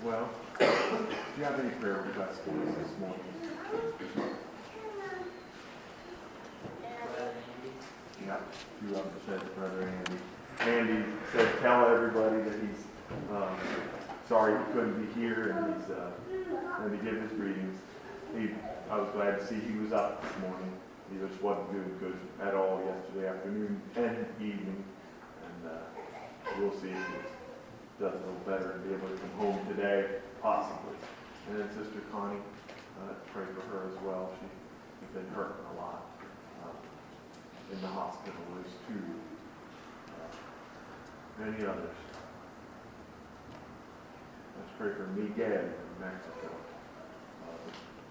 Well, do you have any prayer requests for us this morning? Yeah, you said Brother Andy. Andy said tell everybody that he's sorry he couldn't be here, and he's going to give his greetings. I was glad to see he was up this morning. He just wasn't doing good at all yesterday afternoon and evening, and we'll see if he does a little better and be able to come home today, possibly. And then Sister Connie, let's pray for her as well. She's been hurting a lot in the hospital. There's two, many others. Let's pray for Miguel in Mexico,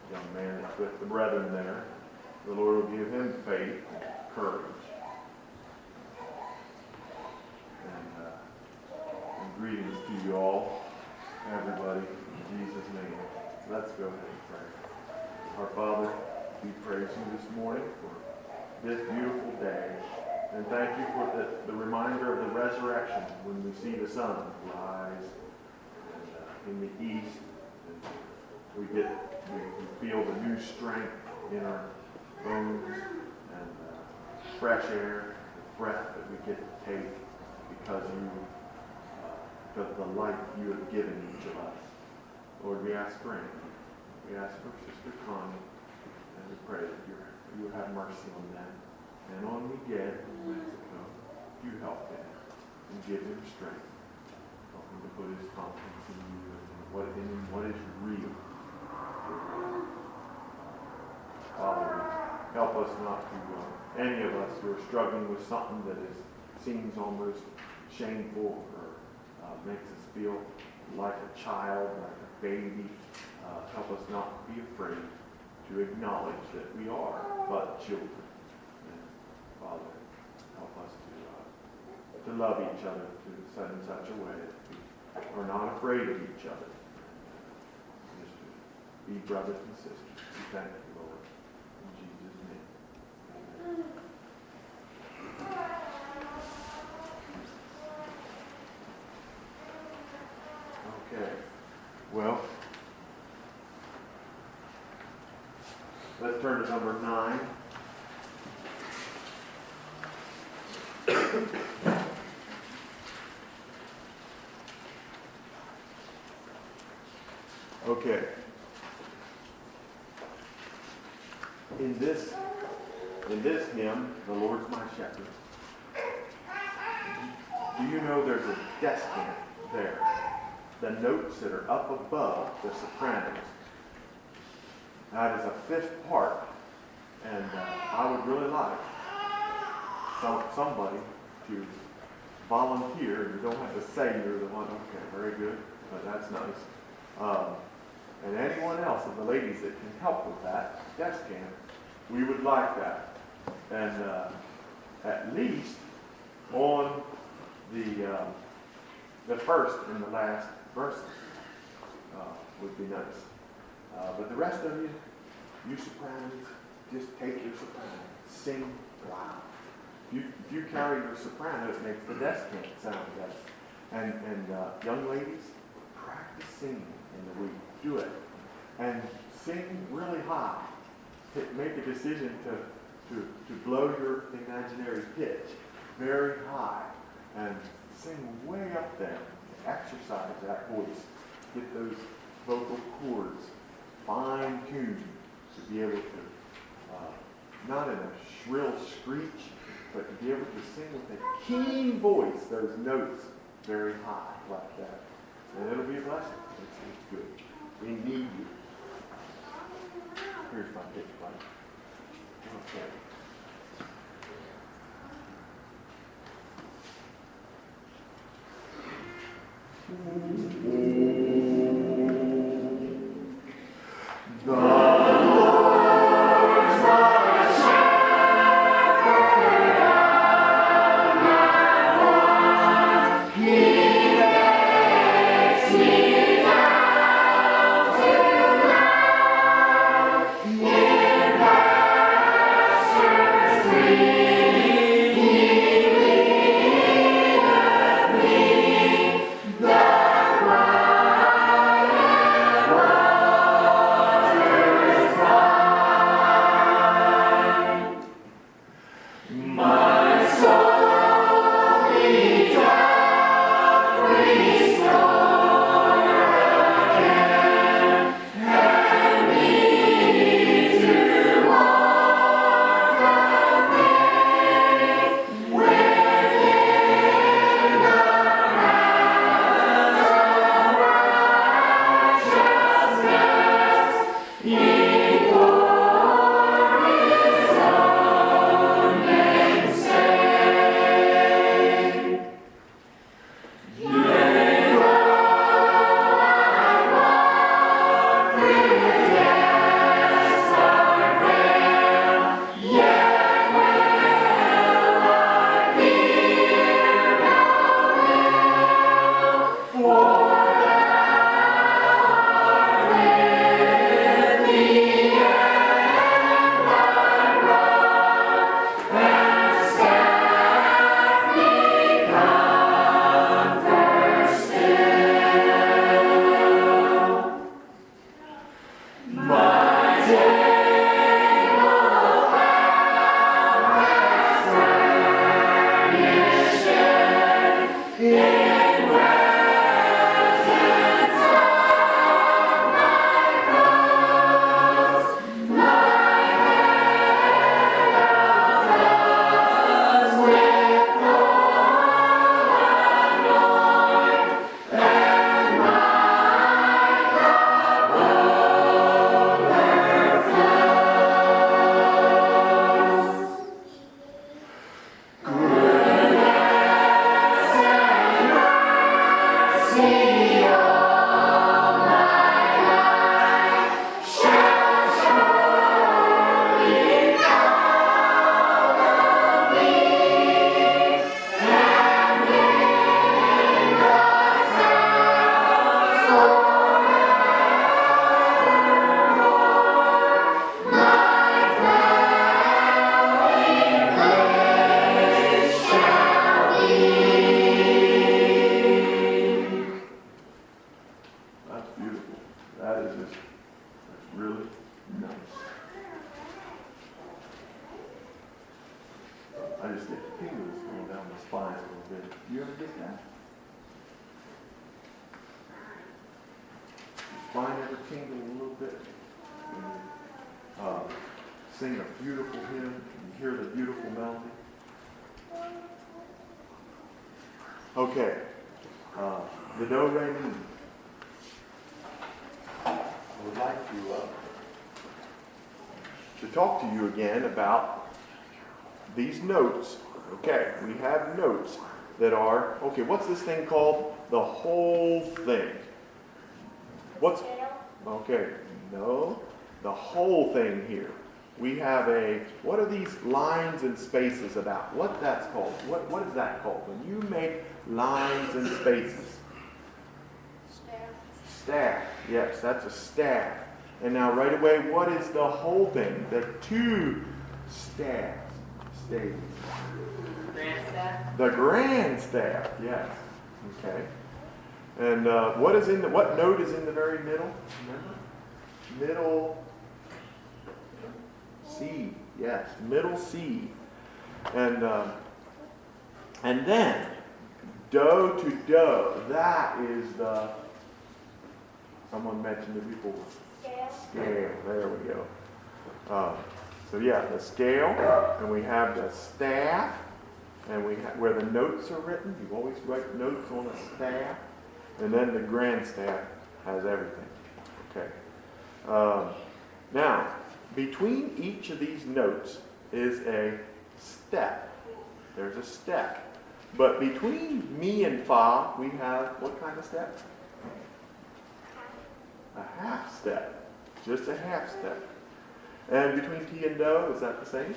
the young man that's with the brethren there. The Lord will give him faith, courage, and greetings to you all, everybody, in Jesus' name. Let's go ahead and pray. Our Father, we praise you this morning for this beautiful day, and thank you for the reminder of the resurrection when we see the sun rise in the east, and we feel the new strength in our bones and fresh air, the breath that we get to take because of the life you have given each of us. Lord, we ask for Andy. We ask for Sister Connie, and we pray that you would have mercy on them. And on Miguel in Mexico, you help him and give him strength. Help him to put his confidence in you and what is real. Father, help us not to, any of us who are struggling with something that seems almost shameful or makes us feel like a child, like a baby. Help us not be afraid to acknowledge that we are but children. And Father, help us to love each other in such a way that we are not afraid of each other. Just to be brothers and sisters. We thank you, Lord. In Jesus' name. Amen. Okay. Well, let's turn to number 9. Okay. In this hymn, The Lord's My Shepherd, do you know there's a descant there? The notes that are up above the sopranos. That is a 5th part, and I would really like somebody to volunteer. You don't have to say you're the one. Okay, very good, but that's nice. And anyone else of the ladies that can help with that descant, we would like that. And at least on the first and the last verses would be nice. But the rest of you sopranos, just take your soprano, sing loud. If you carry your soprano, it makes the descant sound better. And young ladies, practice singing in the week. Do it. And sing really high. Make a decision to blow your imaginary pitch very high and sing way up there. Exercise that voice. Get those vocal cords fine-tuned to be able to, not in a shrill screech, but to be able to sing with a keen voice those notes very high like that. And it'll be a blessing. It's good. We need you. Here's my pitch pipe. Okay. The Sing a beautiful hymn, and hear the beautiful melody. Okay, the do, re, mi. I would like to talk to you again about these notes. Okay, we have notes that are, okay, what's this thing called? The whole thing. What's, okay, no, the whole thing here. We have what are these lines and spaces about? What that's called? What is that called? When you make lines and spaces? Staff. Yes, that's a staff. And now right away, what is the whole thing? The two staffs. Staves. Grand staff. The grand staff. Yes. Okay. And what note is in the very middle? Remember? Middle C, yes, middle C, and then do to do. That is the. Someone mentioned it before. Scale. There we go. So yeah, the scale, and we have the staff, and we have where the notes are written. You always write notes on a staff, and then the grand staff has everything. Okay. Now. Between each of these notes is a step. There's a step. But between mi and fa, we have what kind of step? A half step. Just a half step. And between ti and do, is that the same?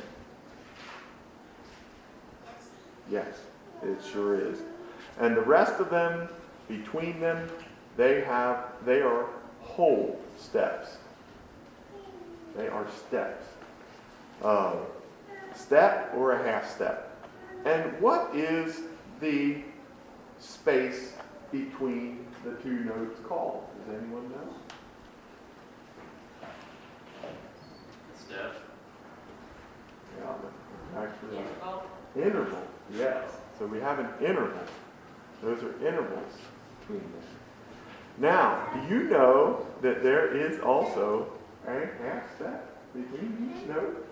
Yes, it sure is. And the rest of them, between them, they are whole steps. They are steps. Step or a half step. And what is the space between the two notes called? Does anyone know? Step. Yeah, actually. Interval. Interval, yes. So we have an interval. Those are intervals between them. Now, do you know that there is also a half step between each note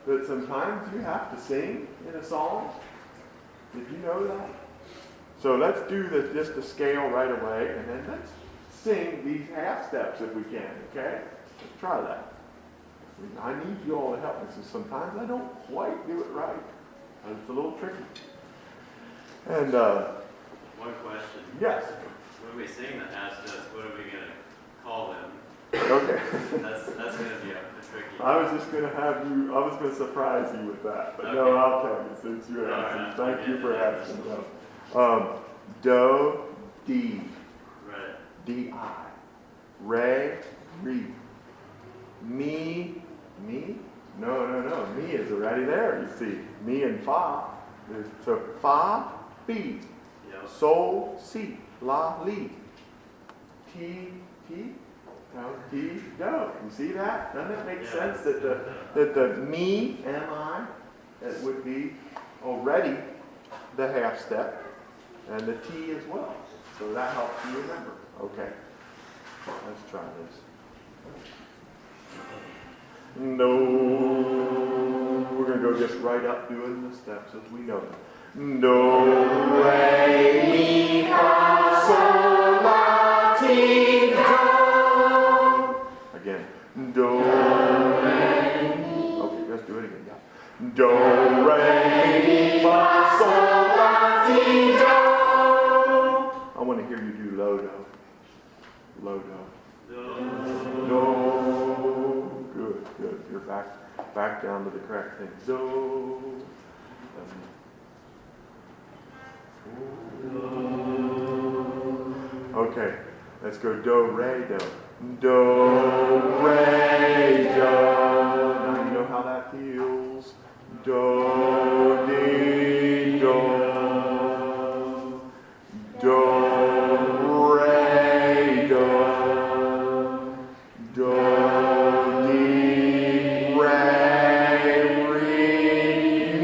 that sometimes you have to sing in a song? Did you know that? So let's do just the scale right away, and then let's sing these half steps if we can, okay? Let's try that. I need you all to help me, because sometimes I don't quite do it right. It's a little tricky. And, one question. yes. When we sing the half steps, what are we going to call them? Okay. That's going to be a tricky. I was just going to surprise you with that. But okay. No, I'll tell you since you asked. Right. Thank you for asking. Do, D. Right. D-I. Re, re. Mi. No. Mi is already there, you see. Mi and fa. So fa, bi. Yep. Sol, si. La, li. Ti, no, ti, do. You see that? Doesn't it make sense that the mi, mi, it would be already the half step, and the ti as well. So that helps you remember. Okay. Let's try this. No. We're going to go just right up doing the steps as we know them. Do, re, mi, fa, sol, la, ti, do. Again. Do, re, mi. Okay, let's do it again. Yeah. Do, re, mi, fa, sol, la, ti, do. I want to hear you do do. Low do. Do. Do. Good, good. You're back down to the correct thing. Do. Okay, let's go do, re, do. Do, re, do. Now you know how that feels. Do, di, do. Do, re, do. Do, di, re,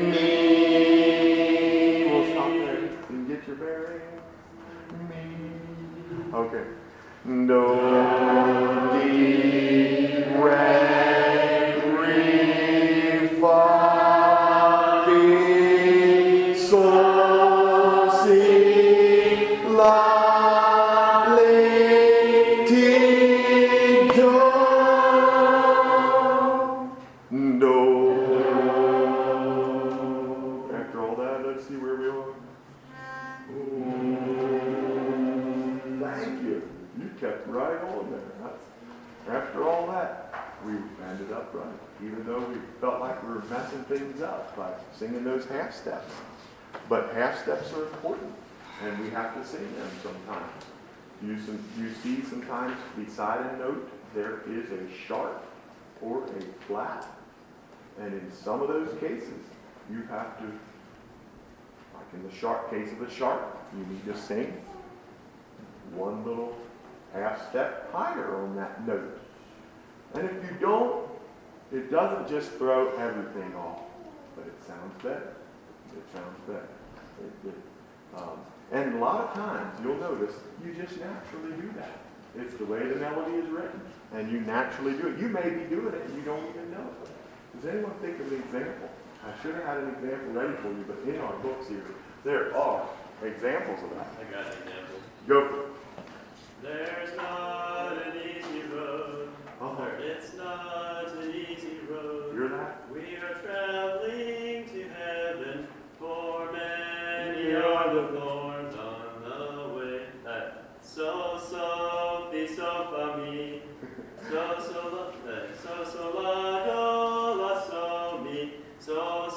mi. We'll stop there. You can get your bearings. Mi. Okay. Do, di, re, fa, mi, sol, si, la, li, ti, do. Do. After all that, let's see where we are. Thank you. You kept right on there. After all that, we ended up right. Even though we felt like we were messing things up by singing those half steps. But half steps are important, and we have to sing them sometimes. You see sometimes beside a note there is a sharp or a flat. And in some of those cases, you have to, like in the sharp case of the sharp, you need to sing one little half step higher on that note. And if you don't, it doesn't just throw everything off, but it sounds better. It sounds better. And a lot of times, you'll notice, you just naturally do that. It's the way the melody is written, and you naturally do it. You may be doing it and you don't even know it. Does anyone think of an example? I should have had an example ready for you, but in our books here, there are examples of that. I got an example. Go for it. There's not an easy road. Oh, It's not an easy road. hear that? We are traveling to heaven, for many are the thorns on the way. So, fi, so, fa, mi. So, la, do, la, so, mi. So,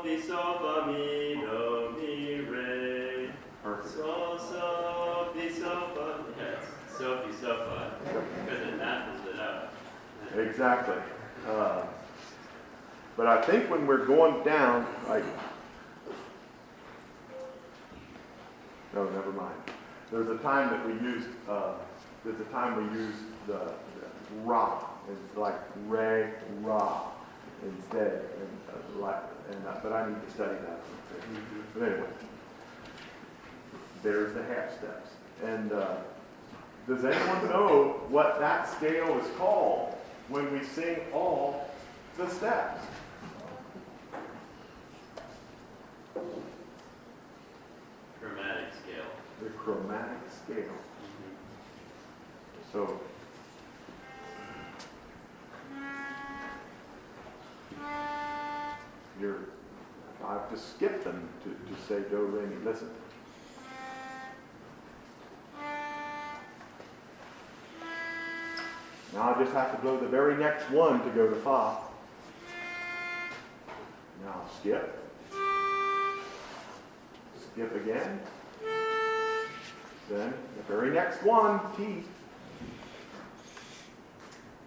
fi, so, fa, mi, do, mi, re. Perfect. So, fi, so, fa. Yeah, it's so, fi, so, fa. Because it matches it up. Exactly. But I think when we're going down, like, no, never mind. There's a time that we use the ra. It's like re, ra instead. But I need to study that. But anyway, there's the half steps. And does anyone know what that scale is called when we sing all the steps? Chromatic scale. The chromatic scale. So, I have to skip them to say do, re, mi. Listen. Now I just have to blow the very next one to go to fa. Now skip. Skip again. Then the very next one, T.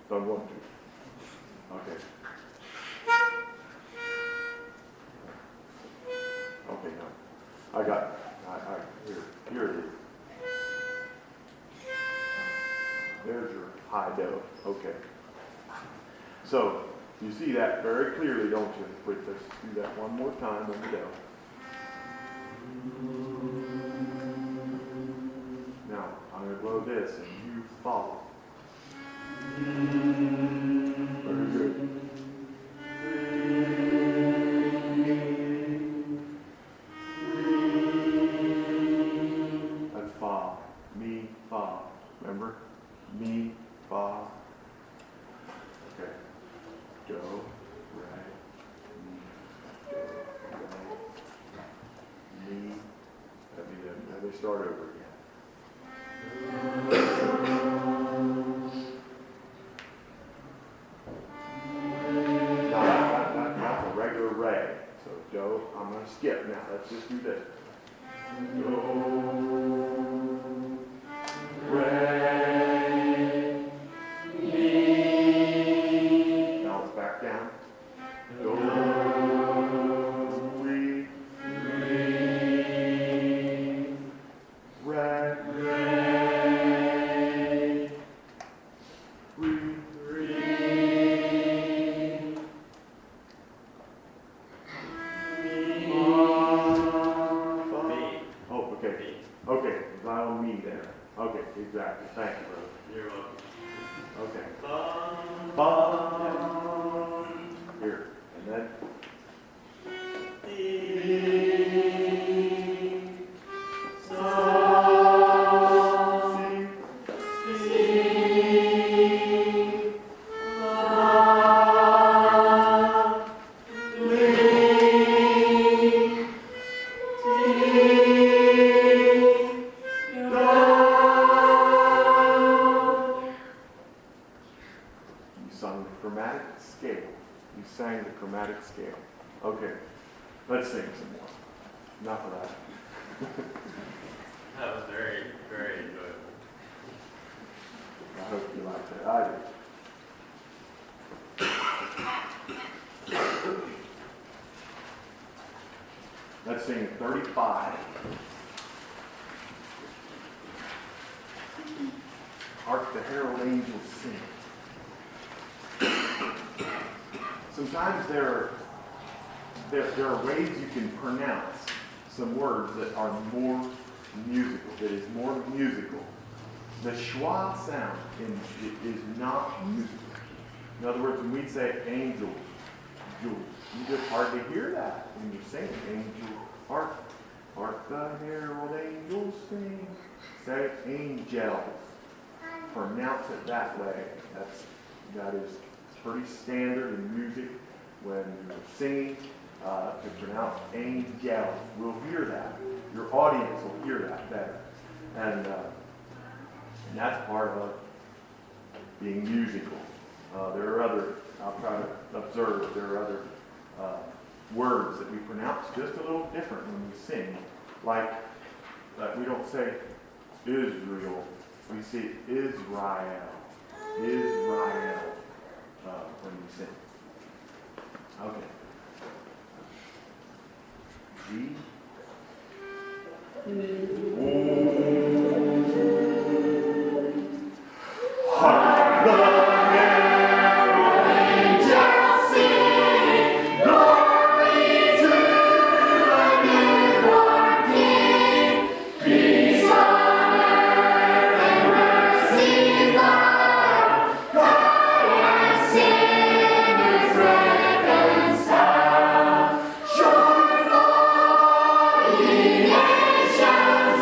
Done 1, 2. Okay. Okay, now I got it. Here it is. There's your high do. Okay. So you see that very clearly, don't you? Wait, let's do that one more time on the do. Now I'm going to blow this, and you follow. Very good. That's fa, mi, fa. Remember? Mi, fa. Okay. Do, re, mi, do, re, mi. Let me start over again. Not the regular Ray. So Joe, I'm going to skip now. Let's just do this. Do, Ray, Mi. Now it's back down. Do, Re, Re, Okay, vinyl me there. Okay, exactly. Thank you, brother. You're welcome. Okay. Bum, Ba. Here, and then. dee, So. Si. si, la, li, ti, do. You sung the chromatic scale. You sang the chromatic scale. Okay, let's sing some more. Enough of that. That was very, very enjoyable. I hope you liked it. I did. Let's sing 35. Hark the herald angels sing. Sometimes there are ways you can pronounce some words that are more musical, that is more musical. The schwa sound is not musical. In other words, when we say angels, you just hardly hear that when you're saying angel. Hark the herald angels sing. Say angels. Pronounce it that way. That is pretty standard in music when you're singing to pronounce angels. We'll hear that. Your audience will hear that better. And that's part of being musical. There are other, I'll try to observe, there are other words that we pronounce just a little different when we sing. Like we don't say Israel, we say Israel. Israel when we sing. Okay. G. Hark the herald angels sing, glory to the newborn King. Peace on earth and mercy love, God and sinners reconciled. Joyful ye nations.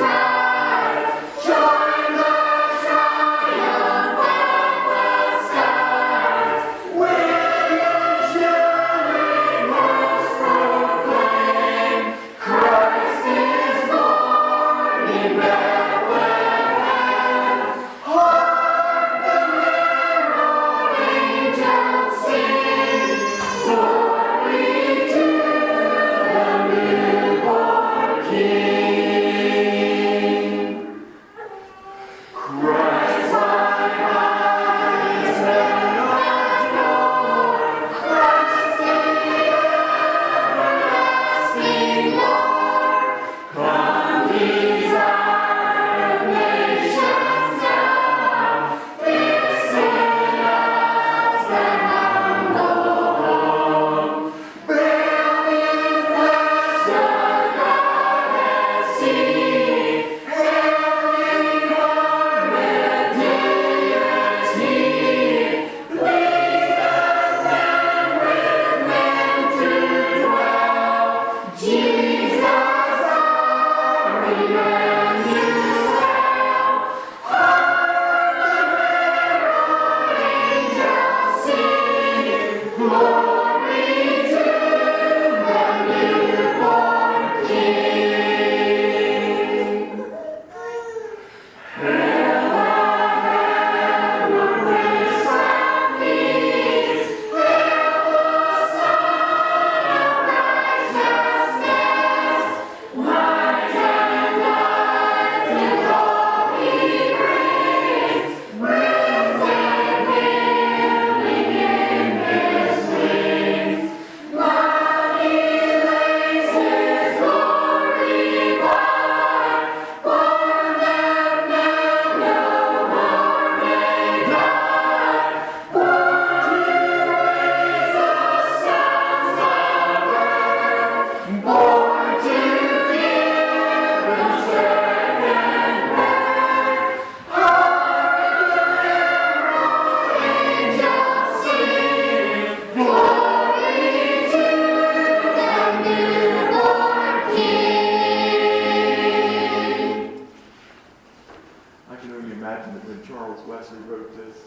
can only imagine that when Charles Wesley wrote this,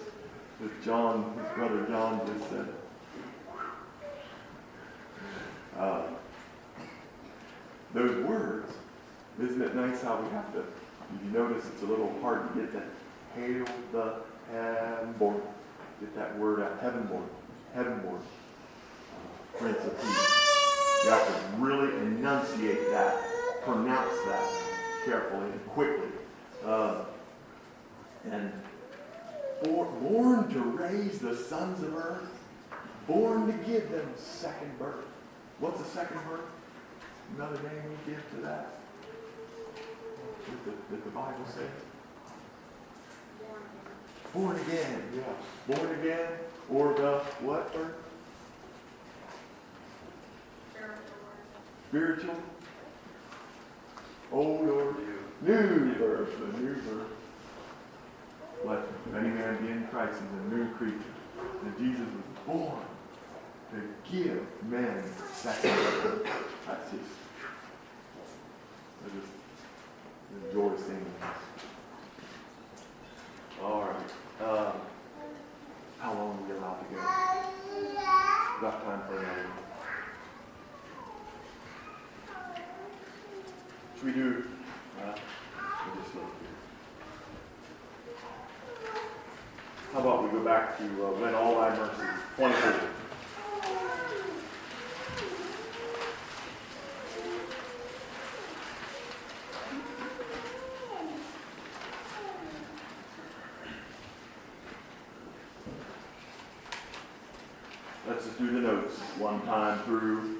that John, his brother John, just said, those words, isn't it nice how we have to, if you notice it's a little hard to get that, hail the heavenborn, get that word out, heavenborn, Prince of Peace. You have to really enunciate that, pronounce that carefully and quickly. And born to raise the sons of earth, born to give them second birth. What's a second birth? Another name we give to that? Did the Bible say? Born again, yeah. Born again, or the what birth? Spiritual. Old or new birth, the new birth. Let any man be in Christ, he's a new creature. And Jesus was born to give men second birth. That's just, I just enjoy singing this. All right. How long are we allowed to go? Got time for another one. Should we do? We'll just look here. How about we go back to When All Thy Mercy, 24. Let's just do the notes one time through.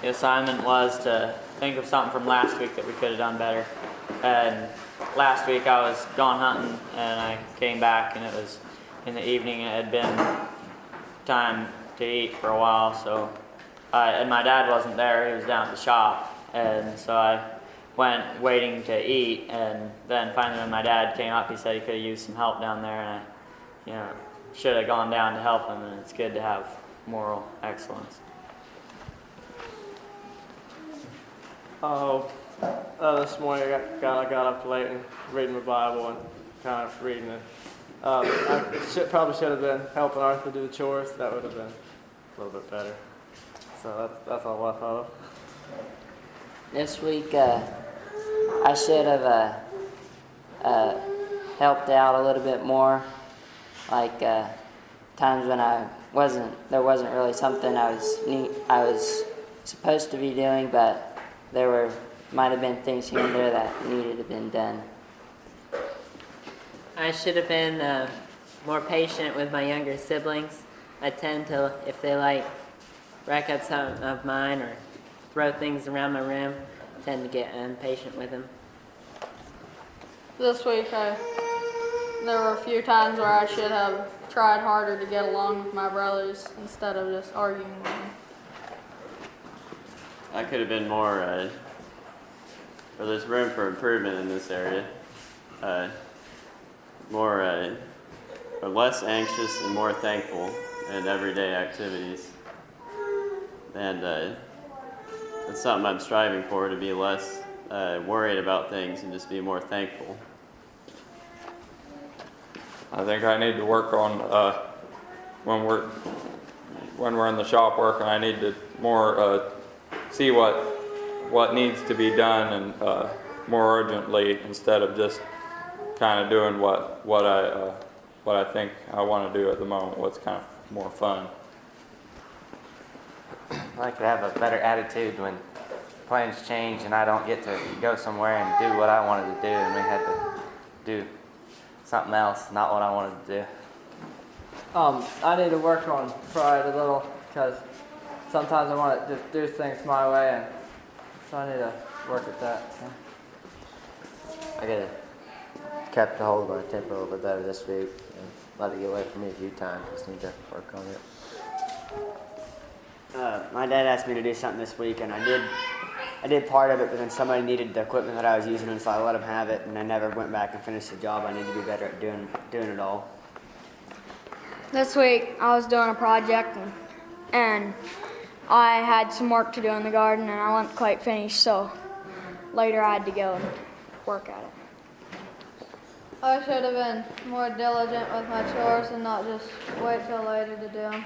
The assignment was to think of something from last week that we could have done better. And last week I was gone hunting and I came back and it was in the evening. It had been time to eat for a while, so and my dad wasn't there. He was down at the shop, and so I went waiting to eat. And then finally, when my dad came up, he said he could have used some help down there, and I, should have gone down to help him. And it's good to have moral excellence. This morning I got up late and reading my Bible and kind of reading it. I probably should have been helping Arthur do the chores. That would have been a little bit better. So that's all I thought of. This week, I should have helped out a little bit more. Like times when there wasn't really something I was supposed to be doing, but might have been things here and there that needed to have been done. I should have been more patient with my younger siblings. I tend to, if they rack up some of mine or throw things around my room, I tend to get impatient with them. This week, there were a few times where I should have tried harder to get along with my brothers instead of just arguing with them. I could have been more, or there's room for improvement in this area. Or less anxious and more thankful in everyday activities. And it's something I'm striving for, to be less worried about things and just be more thankful. I think I need to work on when we're in the shop working. I need to more see what needs to be done and more urgently, instead of just kind of doing what I think I want to do at the moment. What's kind of more fun. I like to have a better attitude when plans change and I don't get to go somewhere and do what I wanted to do, and we had to do something else, not what I wanted to do. I need to work on pride a little, because sometimes I want to just do things my way, and so I need to work at that. I could have kept a hold of my temper a little bit better this week and let it get away from me a few times. Just need to work on it. My dad asked me to do something this week, and I did part of it, but then somebody needed the equipment that I was using, and so I let him have it, and I never went back and finished the job. I need to be better at doing it all. This week I was doing a project and I had some work to do in the garden and I wasn't quite finished, so later I had to go and work at it. I should have been more diligent with my chores and not just wait till later to do them.